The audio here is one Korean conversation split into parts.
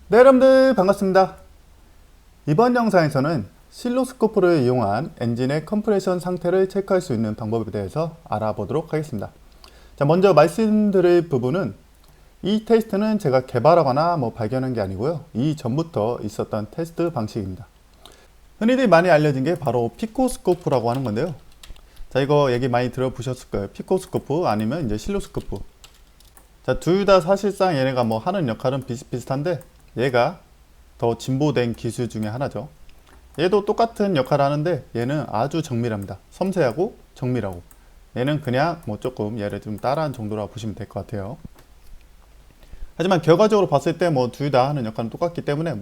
네, 여러분들 반갑습니다. 이번 영상에서는 실로스코프를 이용한 엔진의 컴프레션 상태를 체크할 수 있는 방법에 대해서 알아보도록 하겠습니다. 자, 먼저 말씀드릴 부분은 이 테스트는 제가 개발하거나 발견한 게 아니고요. 이전부터 있었던 테스트 방식입니다. 흔히들 많이 알려진 게 바로 피코스코프라고 하는 건데요. 자, 이거 얘기 많이 들어보셨을 거예요. 피코스코프 아니면 이제 실로스코프. 자, 둘 다 사실상 얘네가 하는 역할은 비슷비슷한데 얘가 더 진보된 기술 중에 하나죠. 얘도 똑같은 역할을 하는데 얘는 아주 정밀합니다. 섬세하고 정밀하고, 얘는 그냥 조금 얘를 좀 따라한 정도라고 보시면 될 것 같아요. 하지만 결과적으로 봤을 때 둘 다 하는 역할은 똑같기 때문에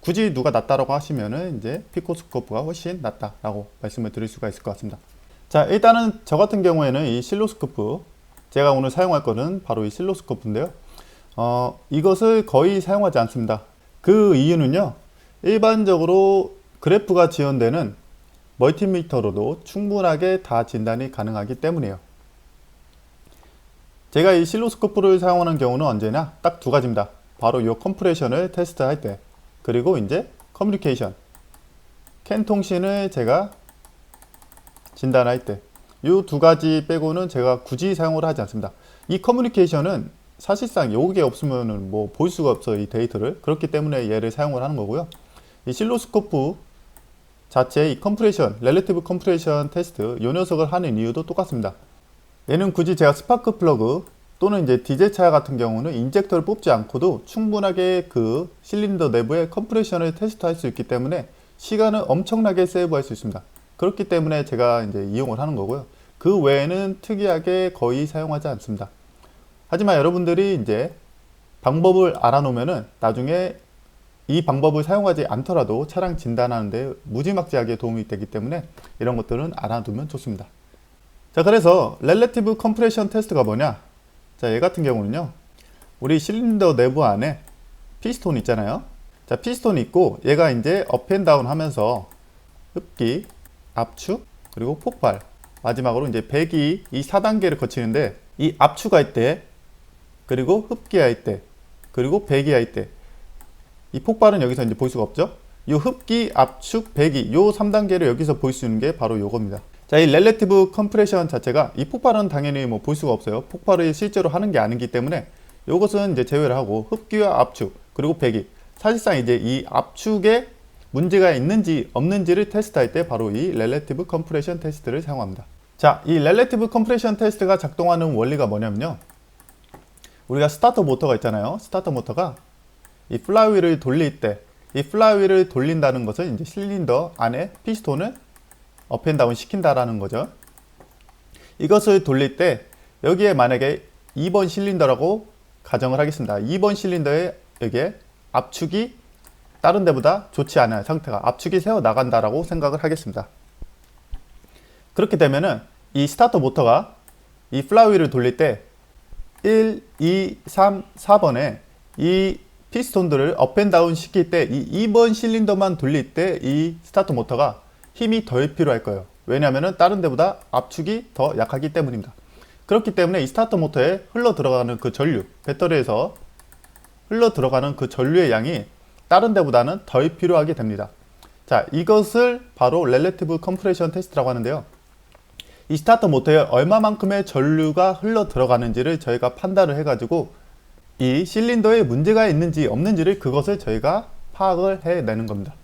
굳이 누가 낫다라고 하시면은 이제 피코스코프가 훨씬 낫다라고 말씀을 드릴 수가 있을 것 같습니다. 자, 일단은 저 같은 경우에는 이 실로스코프, 제가 오늘 사용할 거는 바로 이 실로스코프인데요. 이것을 거의 사용하지 않습니다. 그 이유는요, 일반적으로 그래프가 지원되는 멀티미터로도 충분하게 다 진단이 가능하기 때문이에요. 제가 이 실로스코프를 사용하는 경우는 언제나 딱 두 가지입니다. 바로 이 컴프레션을 테스트할 때, 그리고 이제 커뮤니케이션, 캔 통신을 제가 진단할 때, 이 두 가지 빼고는 제가 굳이 사용을 하지 않습니다. 이 커뮤니케이션은 사실상 요게 없으면은 볼 수가 없어요, 이 데이터를. 그렇기 때문에 얘를 사용을 하는 거고요. 이 실로스코프 자체 이 컴프레션, 렐러티브 컴프레션 테스트, 요 녀석을 하는 이유도 똑같습니다. 얘는 굳이 제가 스파크 플러그 또는 이제 디젤 차 같은 경우는 인젝터를 뽑지 않고도 충분하게 그 실린더 내부의 컴프레션을 테스트할 수 있기 때문에 시간을 엄청나게 세이브할 수 있습니다. 그렇기 때문에 제가 이제 이용을 하는 거고요. 그 외에는 특이하게 거의 사용하지 않습니다. 하지만 여러분들이 이제 방법을 알아놓으면은 나중에 이 방법을 사용하지 않더라도 차량 진단하는데 무지막지하게 도움이 되기 때문에 이런 것들은 알아두면 좋습니다. 자, 그래서 렐러티브 컴프레션 테스트가 뭐냐? 자, 얘 같은 경우는요, 우리 실린더 내부 안에 피스톤 있잖아요. 자, 피스톤이 있고 얘가 이제 업앤다운 하면서 흡기, 압축, 그리고 폭발, 마지막으로 이제 배기, 이 4단계를 거치는데 이 압축할 때, 그리고 흡기할 때, 그리고 배기할 때, 이 폭발은 여기서 이제 볼 수가 없죠. 이 흡기, 압축, 배기, 요 3단계를 여기서 볼 수 있는 게 바로 요겁니다. 자, 이 렐러티브 컴프레션 자체가, 이 폭발은 당연히 볼 수가 없어요. 폭발을 실제로 하는 게 아니기 때문에 요것은 이제 제외를 하고 흡기와 압축, 그리고 배기, 사실상 이제 이 압축에 문제가 있는지 없는지를 테스트할 때 바로 이 렐러티브 컴프레션 테스트를 사용합니다. 자, 이 렐러티브 컴프레션 테스트가 작동하는 원리가 뭐냐면요, 우리가 스타터 모터가 있잖아요. 스타터 모터가 이 플라이휠을 돌릴 때, 이 플라이휠을 돌린다는 것은 이제 실린더 안에 피스톤을 업앤다운 시킨다라는 거죠. 이것을 돌릴 때 여기에 만약에 2번 실린더라고 가정을 하겠습니다. 2번 실린더에 여기에 압축이 다른 데보다 좋지 않은 상태가, 압축이 새어 나간다라고 생각을 하겠습니다. 그렇게 되면은 이 스타터 모터가 이 플라이휠을 돌릴 때 1, 2, 3, 4번에 이 피스톤들을 업앤다운 시킬 때 이 2번 실린더만 돌릴 때 이 스타터 모터가 힘이 덜 필요할 거예요. 왜냐하면 다른 데보다 압축이 더 약하기 때문입니다. 그렇기 때문에 이 스타터 모터에 흘러 들어가는 그 전류, 배터리에서 흘러 들어가는 그 전류의 양이 다른 데보다는 덜 필요하게 됩니다. 자, 이것을 바로 렐러티브 컴프레션 테스트라고 하는데요. 이 스타터 모터에 얼마만큼의 전류가 흘러 들어가는지를 저희가 판단을 해가지고 이 실린더에 문제가 있는지 없는지를, 그것을 저희가 파악을 해내는 겁니다.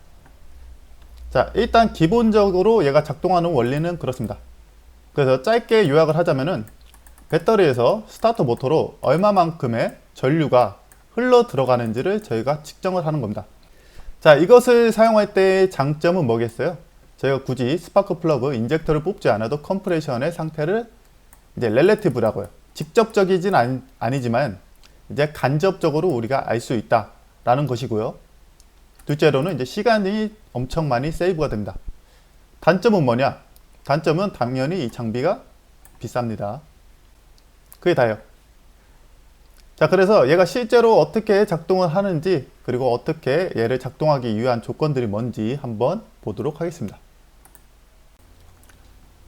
자, 일단 기본적으로 얘가 작동하는 원리는 그렇습니다. 그래서 짧게 요약을 하자면은 배터리에서 스타터 모터로 얼마만큼의 전류가 흘러 들어가는지를 저희가 측정을 하는 겁니다. 자, 이것을 사용할 때의 장점은 뭐겠어요? 저희가 굳이 스파크 플러그 인젝터를 뽑지 않아도 컴프레션의 상태를 이제 렐러티브라고요. 직접적이진 아니지만 이제 간접적으로 우리가 알 수 있다라는 것이고요. 둘째로는 이제 시간이 엄청 많이 세이브가 됩니다. 단점은 뭐냐? 단점은 당연히 이 장비가 비쌉니다. 그게 다예요. 자, 그래서 얘가 실제로 어떻게 작동을 하는지, 그리고 어떻게 얘를 작동하기 위한 조건들이 뭔지 한번 보도록 하겠습니다.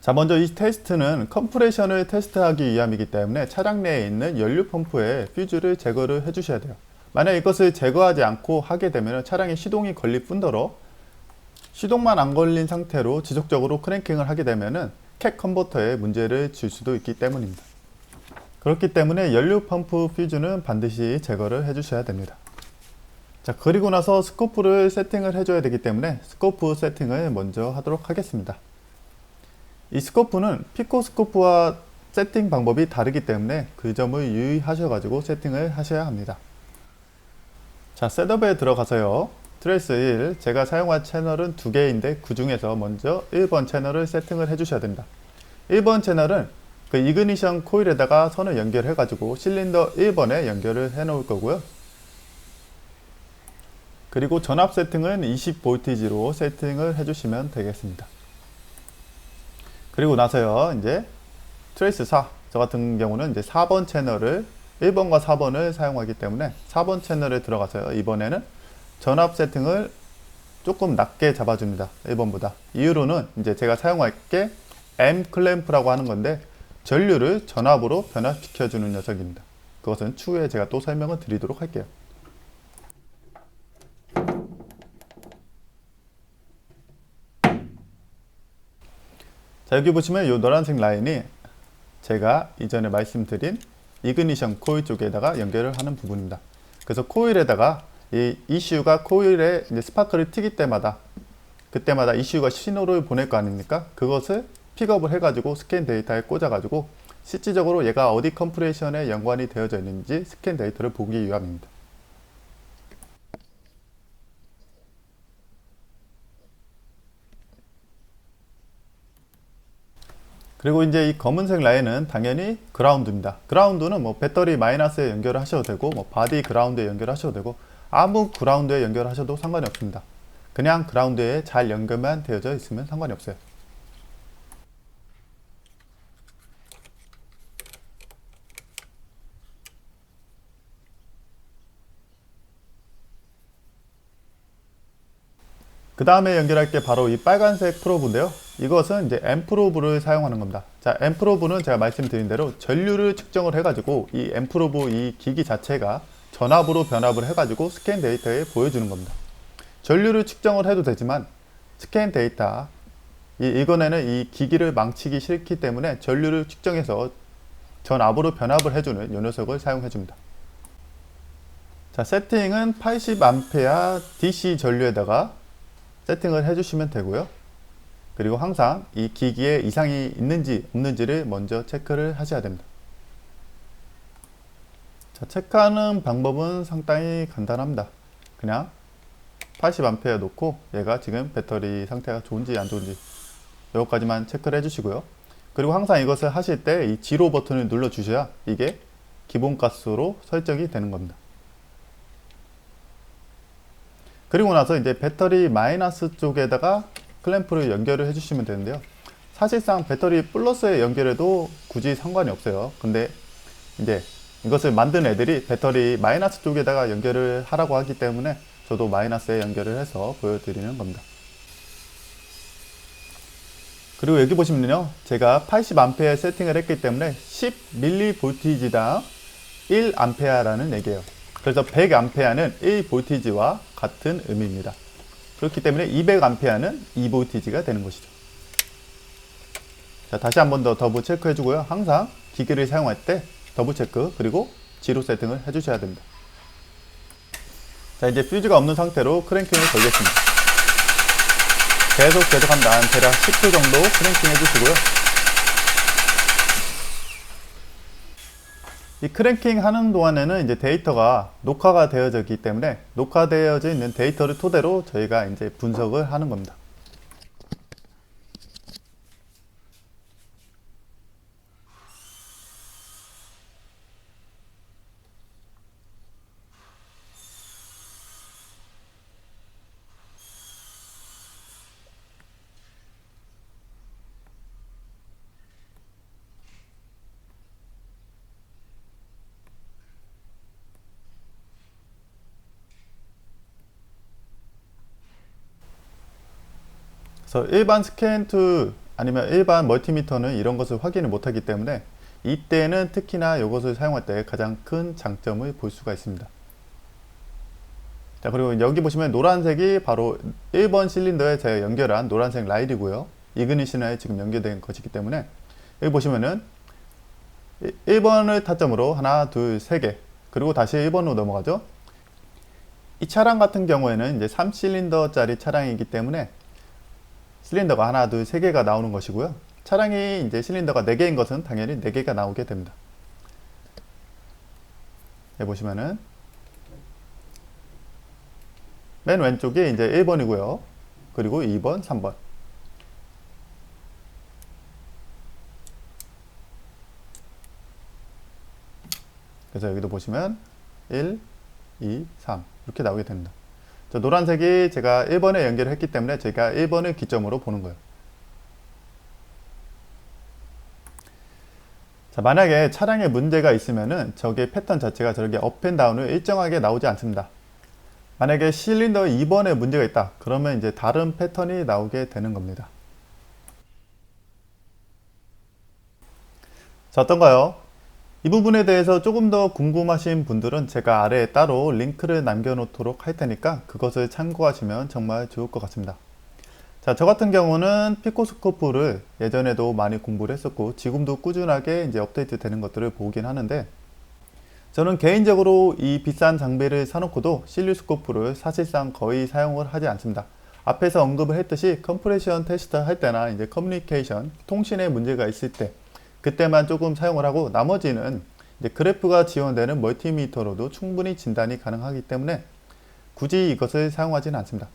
자, 먼저 이 테스트는 컴프레션을 테스트하기 위함이기 때문에 차량 내에 있는 연료 펌프의 퓨즈를 제거를 해 주셔야 돼요. 만약 이것을 제거하지 않고 하게 되면 차량에 시동이 걸릴 뿐더러 시동만 안 걸린 상태로 지속적으로 크랭킹을 하게 되면 캣 컨버터에 문제를 줄 수도 있기 때문입니다. 그렇기 때문에 연료 펌프 퓨즈는 반드시 제거를 해주셔야 됩니다. 자, 그리고 나서 스코프를 세팅을 해줘야 되기 때문에 스코프 세팅을 먼저 하도록 하겠습니다. 이 스코프는 피코 스코프와 세팅 방법이 다르기 때문에 그 점을 유의하셔가지고 세팅을 하셔야 합니다. 자, 셋업에 들어가서요. 트레이스 1, 제가 사용한 채널은 두 개인데 그 중에서 먼저 1번 채널을 세팅을 해주셔야 됩니다. 1번 채널은 그 이그니션 코일에다가 선을 연결해 가지고 실린더 1번에 연결을 해 놓을 거고요. 그리고 전압 세팅은 20V로 세팅을 해주시면 되겠습니다. 그리고 나서요, 이제 트레이스 4, 저 같은 경우는 이제 4번 채널을 1번과 4번을 사용하기 때문에 4번 채널에 들어가서요, 이번에는 전압 세팅을 조금 낮게 잡아줍니다. 1번보다. 이유로는 이제 제가 사용할 게 M 클램프라고 하는 건데 전류를 전압으로 변화시켜주는 녀석입니다. 그것은 추후에 제가 또 설명을 드리도록 할게요. 자, 여기 보시면 이 노란색 라인이 제가 이전에 말씀드린 이그니션 코일 쪽에다가 연결을 하는 부분입니다. 그래서 코일에다가 이 ECU가 코일에 이제 스파크를 튀길 때마다 그때마다 ECU가 신호를 보낼 거 아닙니까? 그것을 픽업을 해가지고 스캔 데이터에 꽂아가지고 실질적으로 얘가 어디 컴프레션에 연관이 되어져 있는지 스캔 데이터를 보기 위함입니다. 그리고 이제 이 검은색 라인은 당연히 그라운드입니다. 그라운드는 뭐 배터리 마이너스에 연결을 하셔도 되고 뭐 바디 그라운드에 연결하셔도 되고 아무 그라운드에 연결하셔도 상관이 없습니다. 그냥 그라운드에 잘 연결만 되어져 있으면 상관이 없어요. 그 다음에 연결할 게 바로 이 빨간색 프로브인데요. 이것은 이제 앰프로브를 사용하는 겁니다. 자, 앰프로브는 제가 말씀드린 대로 전류를 측정을 해가지고 이 앰프로브 이 기기 자체가 전압으로 변압을 해가지고 스캔 데이터에 보여주는 겁니다. 전류를 측정을 해도 되지만 스캔 데이터 이번에는 이 기기를 망치기 싫기 때문에 전류를 측정해서 전압으로 변압을 해주는 이 녀석을 사용해줍니다. 자, 세팅은 80A DC 전류에다가 세팅을 해주시면 되고요. 그리고 항상 이 기기에 이상이 있는지 없는지를 먼저 체크를 하셔야 됩니다. 자, 체크하는 방법은 상당히 간단합니다. 그냥 80A 놓고 얘가 지금 배터리 상태가 좋은지 안 좋은지 이것까지만 체크를 해주시고요. 그리고 항상 이것을 하실 때 이 지로 버튼을 눌러 주셔야 이게 기본가스로 설정이 되는 겁니다. 그리고 나서 이제 배터리 마이너스 쪽에다가 클램프를 연결을 해주시면 되는데요. 사실상 배터리 플러스에 연결해도 굳이 상관이 없어요. 근데 이제 이것을 만든 애들이 배터리 마이너스 쪽에다가 연결을 하라고 하기 때문에 저도 마이너스에 연결을 해서 보여드리는 겁니다. 그리고 여기 보시면요, 제가 80A 세팅을 했기 때문에 10mV당 1A라는 얘기예요. 그래서 100A는 1V와 같은 의미입니다. 그렇기 때문에 200A는 2V가 되는 것이죠. 자, 다시 한 번 더 더블 체크 해주고요. 항상 기기를 사용할 때 더블 체크 그리고 지로 세팅을 해주셔야 됩니다. 자, 이제 퓨즈가 없는 상태로 크랭킹을 걸겠습니다. 계속 한 대략 10초 정도 크랭킹 해주시고요. 이 크랭킹 하는 동안에는 이제 데이터가 녹화가 되어져 있기 때문에 녹화되어져 있는 데이터를 토대로 저희가 이제 분석을 하는 겁니다. 그래서 일반 스캔 툴 아니면 일반 멀티미터는 이런 것을 확인을 못하기 때문에 이때는 특히나 이것을 사용할 때 가장 큰 장점을 볼 수가 있습니다. 자, 그리고 여기 보시면 노란색이 바로 1번 실린더에 제가 연결한 노란색 라일이고요. 이그니션에 지금 연결된 것이기 때문에 여기 보시면은 1번을 타점으로 하나, 둘, 세 개, 그리고 다시 1번으로 넘어가죠. 이 차량 같은 경우에는 이제 3실린더짜리 차량이기 때문에 실린더가 하나, 둘, 세 개가 나오는 것이고요. 차량이 이제 실린더가 4개인 것은 당연히 4개가 나오게 됩니다. 여기 보시면은 맨 왼쪽이 이제 1번이고요. 그리고 2번, 3번. 그래서 여기도 보시면 1, 2, 3 이렇게 나오게 됩니다. 저 노란색이 제가 1번에 연결을 했기 때문에 제가 1번을 기점으로 보는 거예요. 자, 만약에 차량에 문제가 있으면은 저게 패턴 자체가 저렇게 업앤다운을 일정하게 나오지 않습니다. 만약에 실린더 2번에 문제가 있다, 그러면 이제 다른 패턴이 나오게 되는 겁니다. 자, 어떤가요? 이 부분에 대해서 조금 더 궁금하신 분들은 제가 아래에 따로 링크를 남겨 놓도록 할 테니까 그것을 참고하시면 정말 좋을 것 같습니다. 자, 저 같은 경우는 피코스코프를 예전에도 많이 공부를 했었고 지금도 꾸준하게 이제 업데이트 되는 것들을 보긴 하는데, 저는 개인적으로 이 비싼 장비를 사놓고도 실리스코프를 사실상 거의 사용을 하지 않습니다. 앞에서 언급을 했듯이 컴프레션 테스트 할 때나 이제 커뮤니케이션, 통신에 문제가 있을 때 그때만 조금 사용을 하고, 나머지는 이제 그래프가 지원되는 멀티미터로도 충분히 진단이 가능하기 때문에 굳이 이것을 사용하지는 않습니다.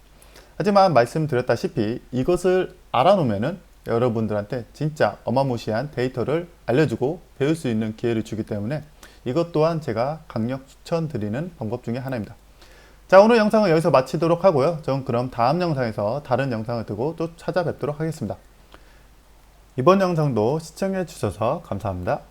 하지만 말씀드렸다시피 이것을 알아놓으면은 여러분들한테 진짜 어마무시한 데이터를 알려주고 배울 수 있는 기회를 주기 때문에 이것 또한 제가 강력 추천드리는 방법 중에 하나입니다. 자, 오늘 영상은 여기서 마치도록 하고요. 전 그럼 다음 영상에서 다른 영상을 두고 또 찾아뵙도록 하겠습니다. 이번 영상도 시청해 주셔서 감사합니다.